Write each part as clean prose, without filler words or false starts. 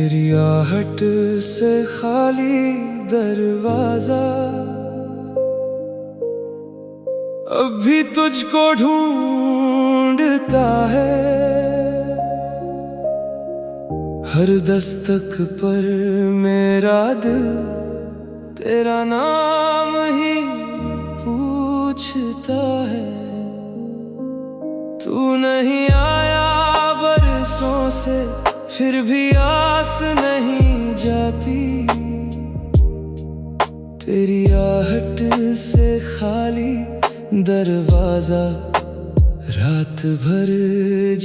तेरी आहट से खाली दरवाजा, अब भी तुझको ढूंढता है। हर दस्तक पर मेरा दिल तेरा नाम ही पूछता है। तू नहीं आया बरसों से, फिर भी आस नहीं जाती। तेरी आहट से खाली दरवाजा रात भर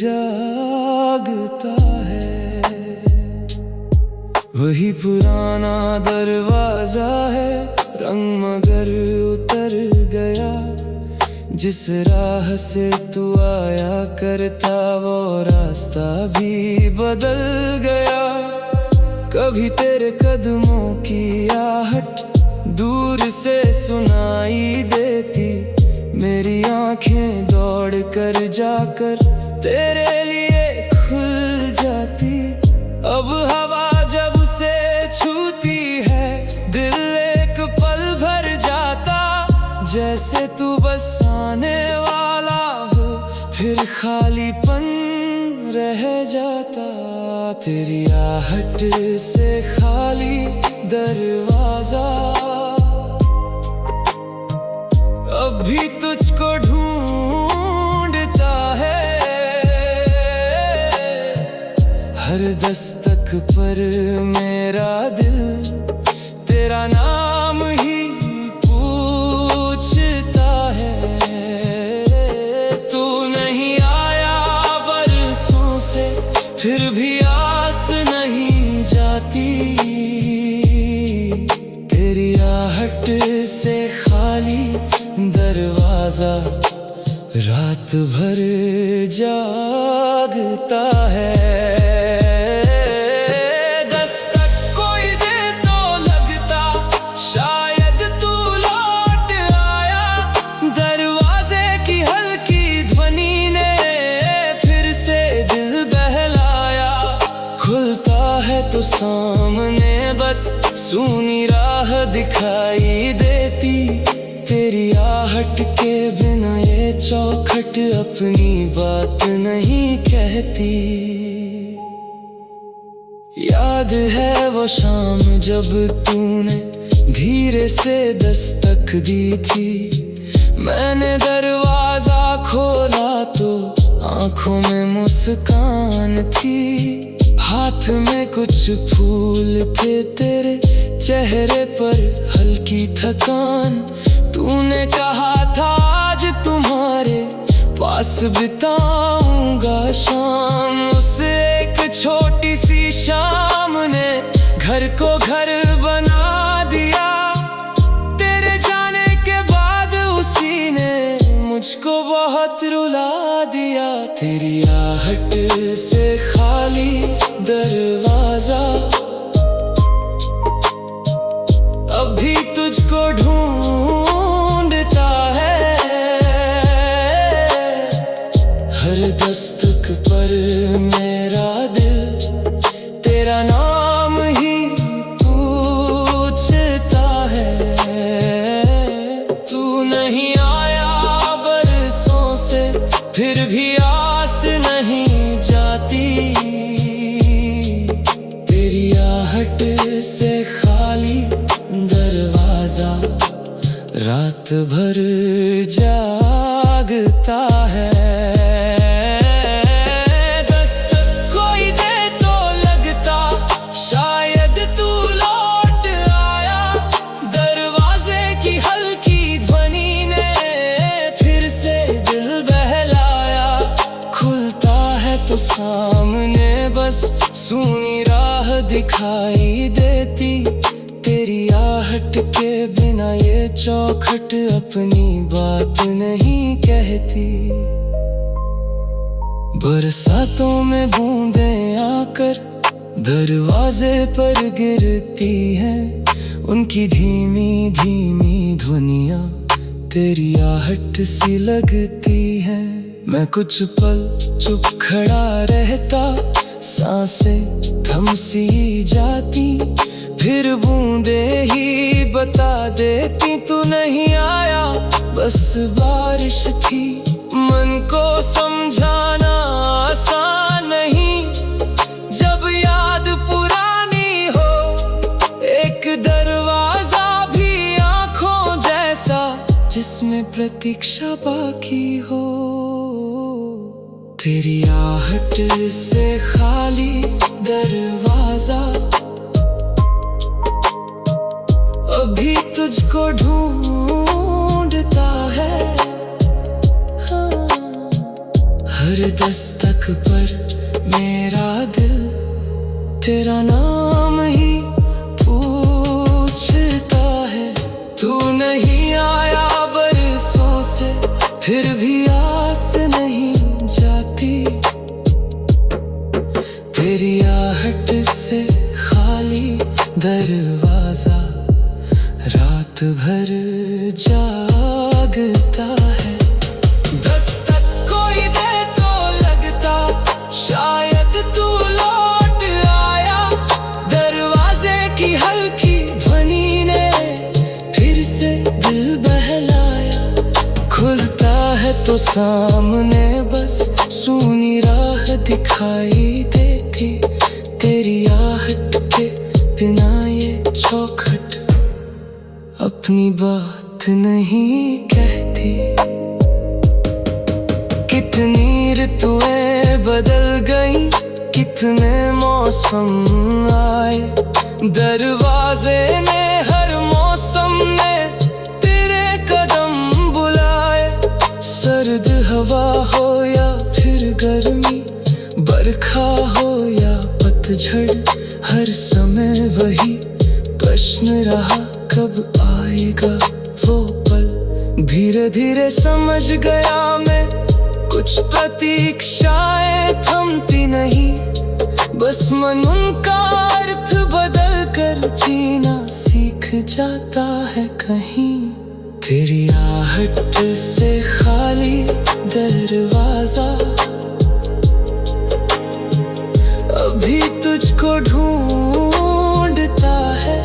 जागता है। वही पुराना दरवाजा है, रंग मगर उतर गया। जिस राह से तू आया करता वो रास्ता भी बदल गया। कभी तेरे कदमों की आहट दूर से सुनाई देती। मेरी आंखें दौड़ कर जाकर तेरे लिए खुल जाती। अब हवा जब से छूती है, दिल एक पल भर जाता। जैसे तू बस आने वाला हो, फिर खालीपन रह जाता। तेरी आहट से खाली दरवाजा, अब भी तुझको ढूंढता है। हर दस्तक पर मेरा दिल तेरा नाम ही पूछता है। तू नहीं आया बरसों से, फिर भी आस नहीं जाती। तेरी आहट से खाली दरवाजा रात भर जागता है। दस्तक कोई दे तो लगता, शायद तू लौट आया। दरवाजे की हल्की ध्वनि ने फिर से दिल बहलाया। खुलता है तो सामने बस सूनी राह दिखाई देती। तेरी आहट के बिना ये चौखट अपनी बात नहीं कहती। याद है वो शाम जब तूने धीरे से दस्तक दी थी। मैंने दरवाजा खोला तो आंखों में मुस्कान थी। हाथ में कुछ फूल थे तेरे, चेहरे पर हल्की थकान। तूने कहा था आज तुम्हारे पास बिताऊंगा शाम। उस एक छोटी सी शाम ने घर को घर बना दिया। तेरे जाने के बाद उसी ने मुझको बहुत रुला दिया। तेरी आहट से खाली दरवाजा, अब भी तुझको ढूंढता है। हर दस्तक पर मेरा दिल तेरा नाम ही पूछता है। तू नहीं आया बरसों से, फिर भी आस नहीं जाती। तेरी आहट से खाली दरवाजा रात भर जागता है। दस्तक कोई दे तो लगता, शायद तू लौट आया। दरवाजे की हल्की ध्वनि ने फिर से दिल बहलाया। खुलता है तो सामने बस सूनी राह दिखाई देती। तेरी आहट के बिना ये चौखट अपनी बात नहीं कहती। बरसातों में बूंदें आकर दरवाजे पर गिरती हैं। उनकी धीमी धीमी ध्वनियाँ तेरी आहट सी लगती हैं। मैं कुछ पल चुप खड़ा रहता, सांसें थम सी जाती, फिर बूंदे ही बता देती तू नहीं आया, बस बारिश थी। मन को समझाना आसान नहीं, जब याद पुरानी हो। एक दरवाजा भी आंखों जैसा, जिसमें प्रतीक्षा बाकी हो। तेरी आहट से खाली दरवाजा, अभी तुझको ढूंढता है। हाँ। हर दस्तक पर मेरा दिल तेरा नाम ही पूछता है। तू नहीं आया बरसों से, फिर भी आस नहीं जाती। तेरी आहट से खाली दरवाजा, रात भर जागता है। दस्तक कोई दे तो लगता, शायद तू लौट आया। दरवाजे की हल्की ध्वनि ने फिर से दिल बहलाया। खुलता है तो सामने बस सूनी राह दिखाई देती। तेरी आहट के बिना ये चौखट अपनी बात नहीं कहती। कितनी ऋतुएं बदल गई, कितने मौसम आए। दरवाजे ने हर मौसम में तेरे कदम बुलाए। सर्द हवा हो या फिर गर्मी, बरखा हो या पतझड़, हर समय वही प्रश्न रहा, कब आएगा वो पल। धीरे धीरे समझ गया मैं, कुछ प्रतीक्षाएं थमती नहीं, बस मन उनका अर्थ बदल कर जीना सीख जाता है कहीं। तेरी आहट से खाली दरवाजा, अभी तुझको ढूंढता है।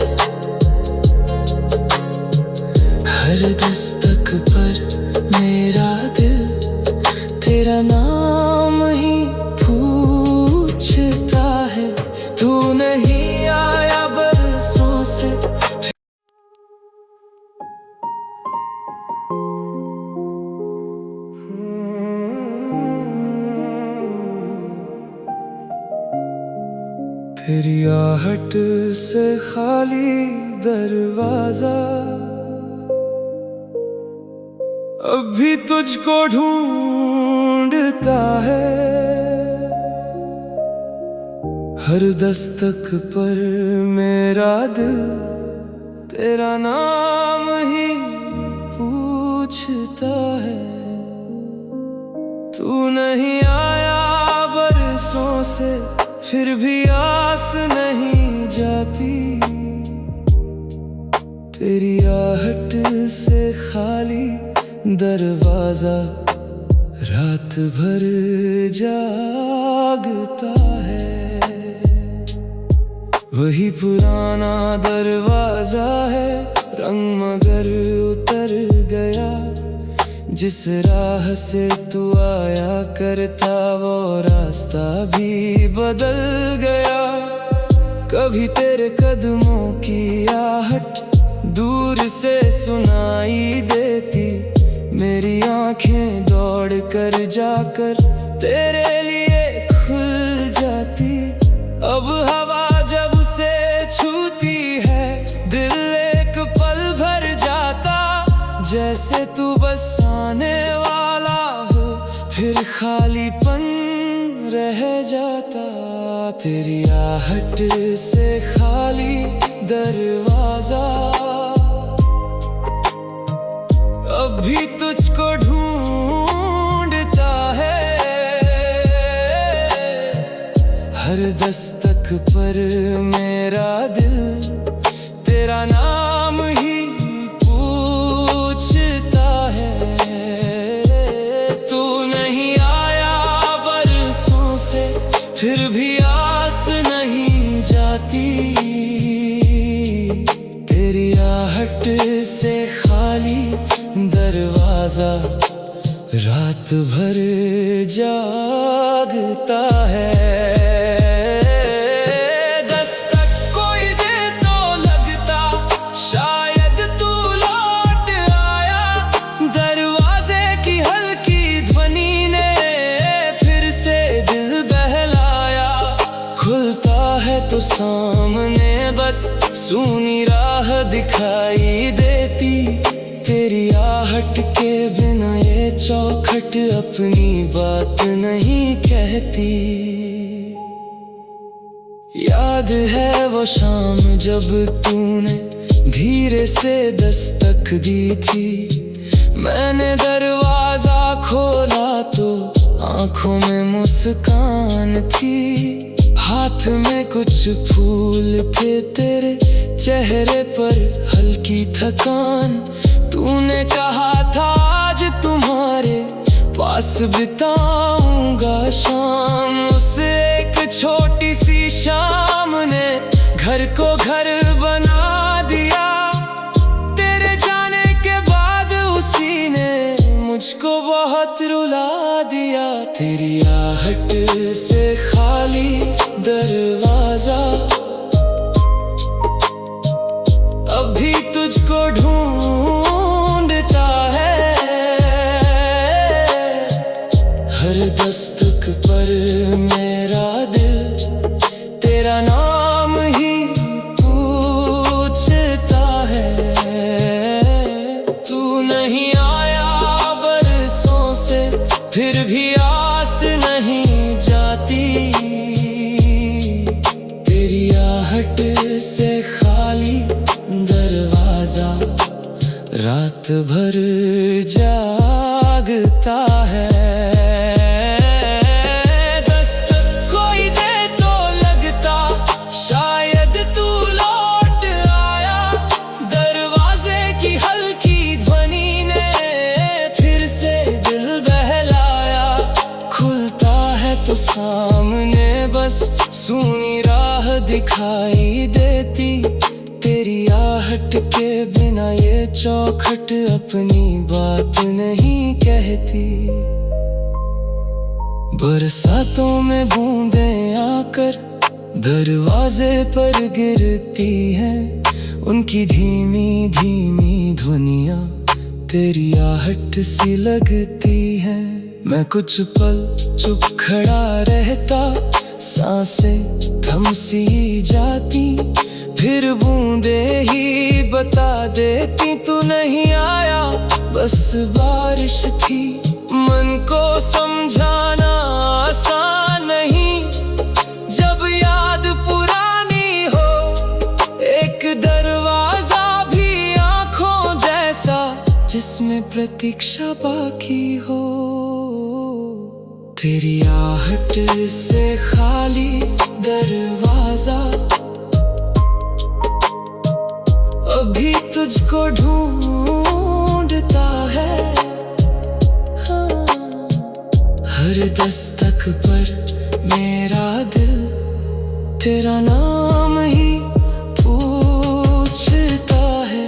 हर दस्तक पर मेरा दिल तेरा नाम ही पूछता है। तू नहीं आया बरसों से। तेरी आहट से खाली दरवाजा, अभी तुझको ढूंढता है। हर दस्तक पर मेरा दिल तेरा नाम ही पूछता है। तू नहीं आया बरसों से, फिर भी आस नहीं जाती। तेरी आहट से खाली दरवाजा, रात भर जागता है। वही पुराना दरवाजा है, रंग मगर उतर गया। जिस राह से तू आया करता, वो रास्ता भी बदल गया। कभी तेरे कदमों की आहट दूर से सुनाई देती, मेरी आंखें दौड़ कर जाकर तेरे लिए खुल जाती। अब हवा जब उसे छूती है, दिल एक पल भर जाता। जैसे तू बस आने वाला हो, फिर खालीपन रह जाता। तेरी आहट से खाली दरवाजा, अभी तुझको ढूंढता है। हर दस्तक पर मेरा दिल तेरा नाम ही पूछता है। तू नहीं आया बरसों से, फिर भी तेरी आहट से खाली दरवाजा रात भर जागता है। दस्तक कोई दे तो लगता शायद तू लौट आया। दरवाजे की हल्की ध्वनि ने फिर से दिल बहलाया। खुलता है तो सामने बस सूनी राह दिखाई देती। तेरी आहट के बिना ये चौखट अपनी बात नहीं कहती। याद है वो शाम जब तूने धीरे से दस्तक दी थी। मैंने दरवाजा खोला तो आंखों में मुस्कान थी। हाथ में कुछ फूल थे, तेरे चेहरे पर हल्की थकान। तूने कहा था आज तुम्हारे पास बिताऊंगा शाम। उस एक छोटी सी शाम ने घर को घर बना दिया। तेरे जाने के बाद उसी ने मुझको बहुत रुला दिया। तेरी आहट से खाली दरवाजा अभी तुझको ढूंढता है। हर दस्तक पर मेरा दिल तेरा नाम ही पूछता है। तू नहीं आया बरसों से फिर भी आस नहीं जाती। तेरी आहट से खाली दरवाजा रात भर जागता है। दस्तक कोई दे तो लगता शायद तू लौट आया। दरवाजे की हल्की ध्वनि ने फिर से दिल बहलाया। खुलता है तो सामने बस सूनी राह दिखाई देती। तेरी आहट के बिना ये चौखट अपनी बात नहीं कहती। बरसातों में बूंदें आकर दरवाजे पर गिरती हैं। उनकी धीमी धीमी ध्वनियाँ तेरी आहट सी लगती हैं। मैं कुछ पल चुप खड़ा रहता, सांसें थम सी जाती। फिर बूंदे ही बता देती तू नहीं आया, बस बारिश थी। मन को समझाना आसान नहीं जब याद पुरानी हो। एक दरवाजा भी आँखों जैसा जिसमें प्रतीक्षा बाकी हो। तेरी आहट से खाली दरवाजा अभी तुझको ढूंढता है। हाँ, हर दस्तक पर मेरा दिल तेरा नाम ही पूछता है।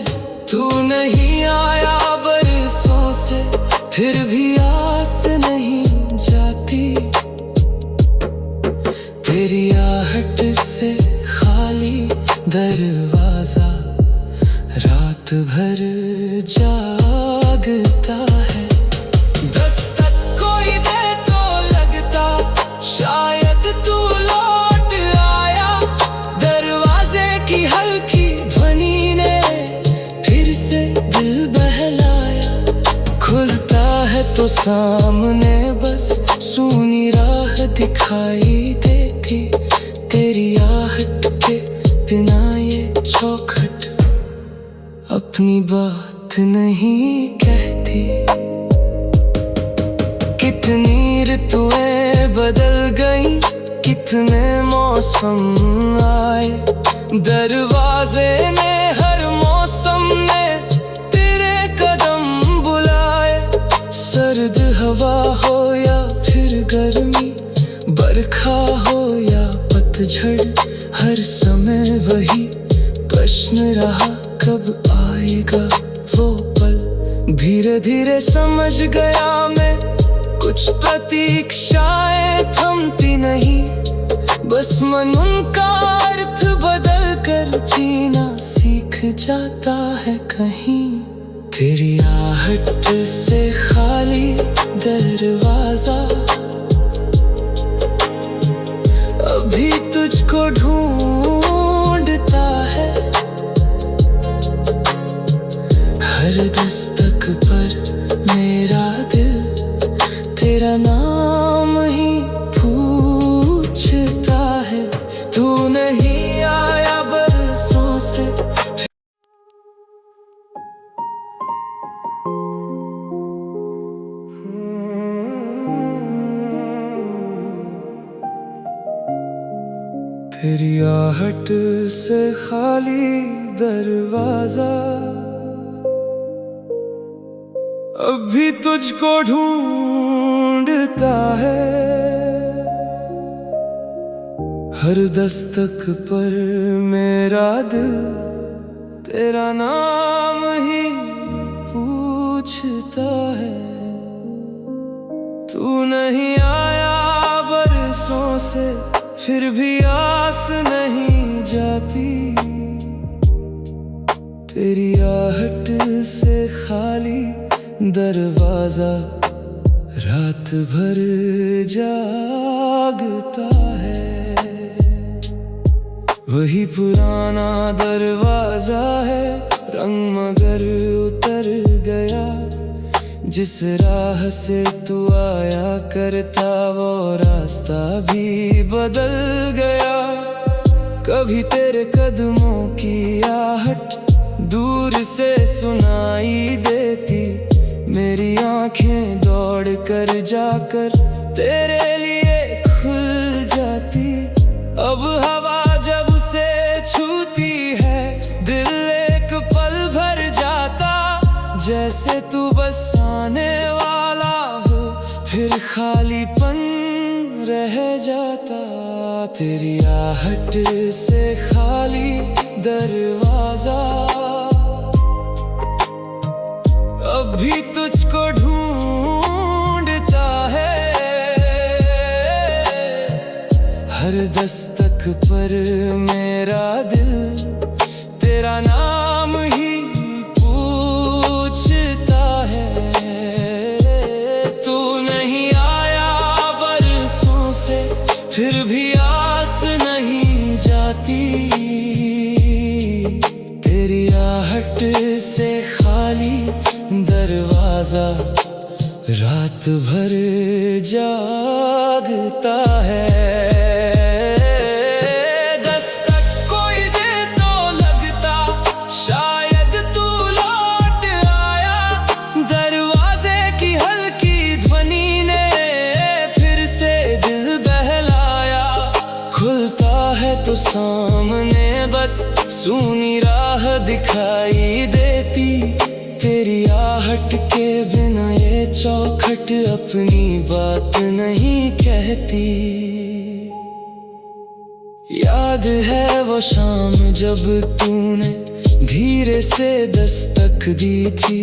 तू नहीं आया बरसों से फिर भी आस नहीं जाती। तेरी आहट से खाली दरवाजा रात भर जागता है। दस्तक कोई दे तो लगता शायद तू लौट आया। दरवाजे की हल्की ध्वनि ने फिर से दिल बहलाया। खुलता है तो सामने बस सूनी राह दिखाई देती। तेरी आहट के बिना ये चौखट अपनी बात नहीं कहती। कितनी ऋतुएं बदल गई, कितने मौसम आए। दरवाजे ने हर मौसम में तेरे कदम बुलाए। सर्द हवा हो या फिर गर्मी, बरखा हो या पतझड़, हर समय वही प्रश्न रहा, कब कब आएगा वो पल। धीरे धीरे समझ गया मैं, कुछ प्रतीक्षाएं थमती नहीं, बस मन उनका अर्थ बदल कर जीना सीख जाता है कहीं। तेरी आहट से खाली दरवाजा, अभी तुझको ढूंढता है। हर दस्तक पर मेरा दिल तेरा नाम ही पूछता है। तू नहीं आया बरसों से। तेरी आहट से खाली दरवाजा, अभी तुझको ढूंढता है। हर दस्तक पर मेरा दिल तेरा नाम ही पूछता है। तू नहीं आया बरसों से, फिर भी आस नहीं जाती। तेरी आहट से खाली दरवाजा रात भर जागता है। वही पुराना दरवाजा है, रंग मगर उतर गया। जिस राह से तू आया करता, वो रास्ता भी बदल गया। कभी तेरे कदमों की आहट दूर से सुनाई देती, मेरी आंखें दौड़ कर जाकर तेरे लिए खुल जाती। अब हवा जब उसे छूती है, दिल एक पल भर जाता। जैसे तू बस आने वाला हो, फिर खालीपन रह जाता। तेरी आहट से खाली दरवाजा, अभी तुझको ढूंढता है। हर दस्तक पर मेरा दिल तेरा नाम ही पूछता है। तू नहीं आया बरसों से, फिर भी आस नहीं जाती। तेरी आहट से खाली दरवाजा रात भर जागता है। दस्तक कोई दे तो लगता, शायद तू लौट आया। दरवाजे की हल्की ध्वनि ने फिर से दिल बहलाया। खुलता है तो सामने बस सूनी राह दिखाई देती। तेरी आहट के बिना ये चौखट अपनी बात नहीं कहती। याद है वो शाम जब तूने धीरे से दस्तक दी थी।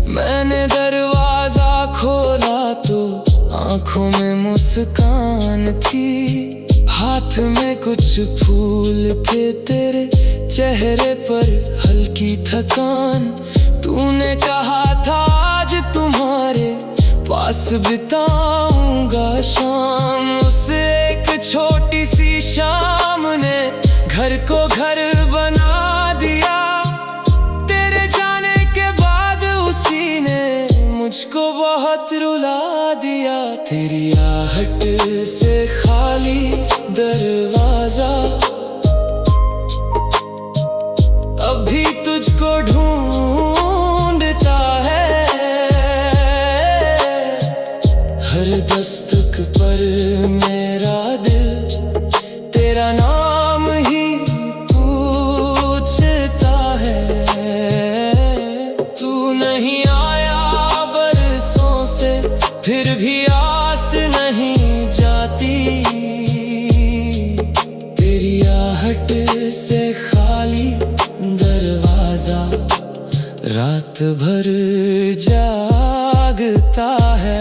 मैंने दरवाजा खोला तो आंखों में मुस्कान थी। हाथ में कुछ फूल थे, तेरे चेहरे पर हल्की थकान। तूने कहा था आज तुम्हारे पास बिताऊंगा शाम। उस एक छोटी सी शाम ने घर को घर बना दिया। तेरे जाने के बाद उसी ने मुझको बहुत रुला दिया। तेरी आहट से खाली दरवाजा, अभी तुझको ढूंढता है। हर दस्तक पर मेरा दिल तेरा नाम ही पूछता है। तू नहीं आया बरसों से, फिर भी आस नहीं जाती। तेरी आहट से खाली दरवाजा दरवाजा रात भर जागता है।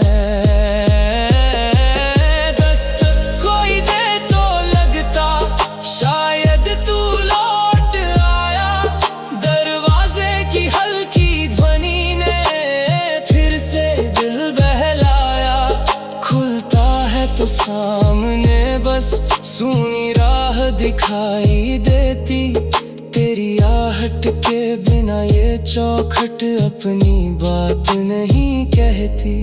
दस्तक कोई दे तो लगता शायद तू लौट आया। दरवाजे की हल्की ध्वनि ने फिर से दिल बहलाया। खुलता है तो सामने बस सूनी राह दिखाई देती। तेरी आहट के बिना ये चौखट अपनी बात नहीं कहती।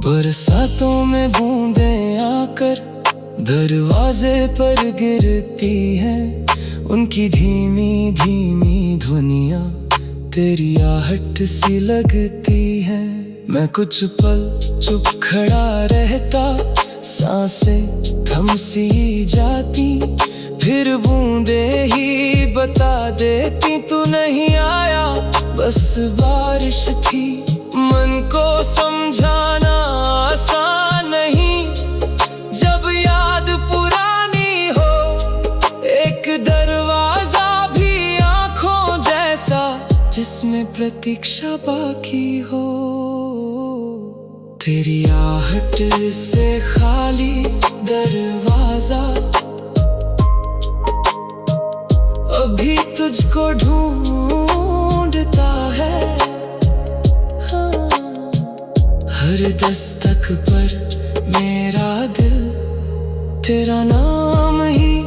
बरसातों में बूंदें आकर दरवाजे पर गिरती हैं। उनकी धीमी धीमी ध्वनियाँ तेरी आहट सी लगती हैं। मैं कुछ पल चुप खड़ा रहता, सांसें थम सी जाती। फिर बूंदे ही बता देती तू नहीं आया, बस बारिश थी। मन को समझाना आसान नहीं जब याद पुरानी हो। एक दरवाजा भी आँखों जैसा जिसमें प्रतीक्षा बाकी हो। तेरी आहट से खाली दरवाजा अभी तुझको ढूंढता है। हाँ, हर दस्तक पर मेरा दिल तेरा नाम ही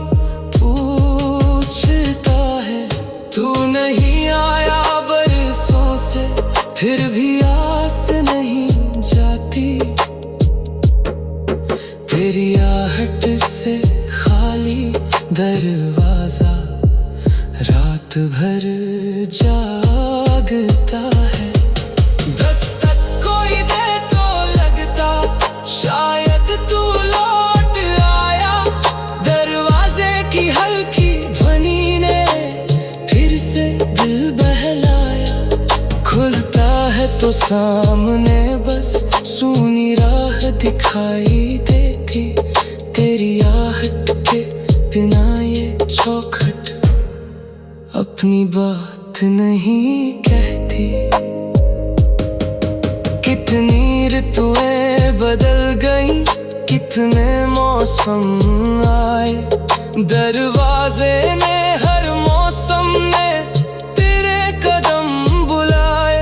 पूछता है। तू नहीं आया बरसों से, फिर भी आस नहीं जाती। तेरी आहट से खाली दरवाजा रात भर जागता है। दस्तक कोई दे तो लगता शायद तू लौट आया। दरवाजे की हल्की ध्वनि ने फिर से दिल बहलाया। खुलता है तो सामने बस सूनी राह दिखाई देती। तेरी आहट के बिना ये चौखट अपनी बात नहीं कहती। कितनी ऋतुएं बदल गई, कितने मौसम आए। दरवाजे ने हर मौसम में तेरे कदम बुलाए।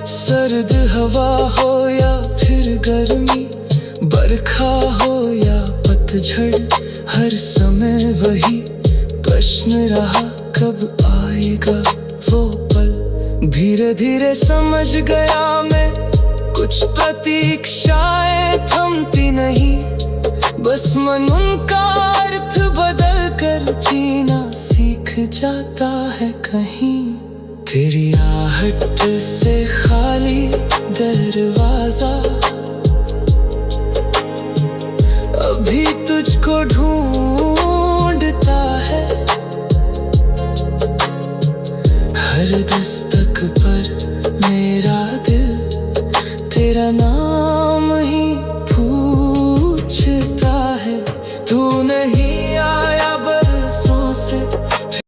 सर्द हवा हो या फिर गर्मी, बरखा हो या पतझड़, हर समय वही प्रश्न रहा, कब आएगा वो पल। धीरे धीरे समझ गया मैं, कुछ प्रतीक्षाएं थमती नहीं। बस मन उनका अर्थ बदल कर जीना सीख जाता है कहीं। तेरी आहट से खाली दरवाजा अभी तुझको ढूंढता है। हर दस्तक पर मेरा दिल तेरा नाम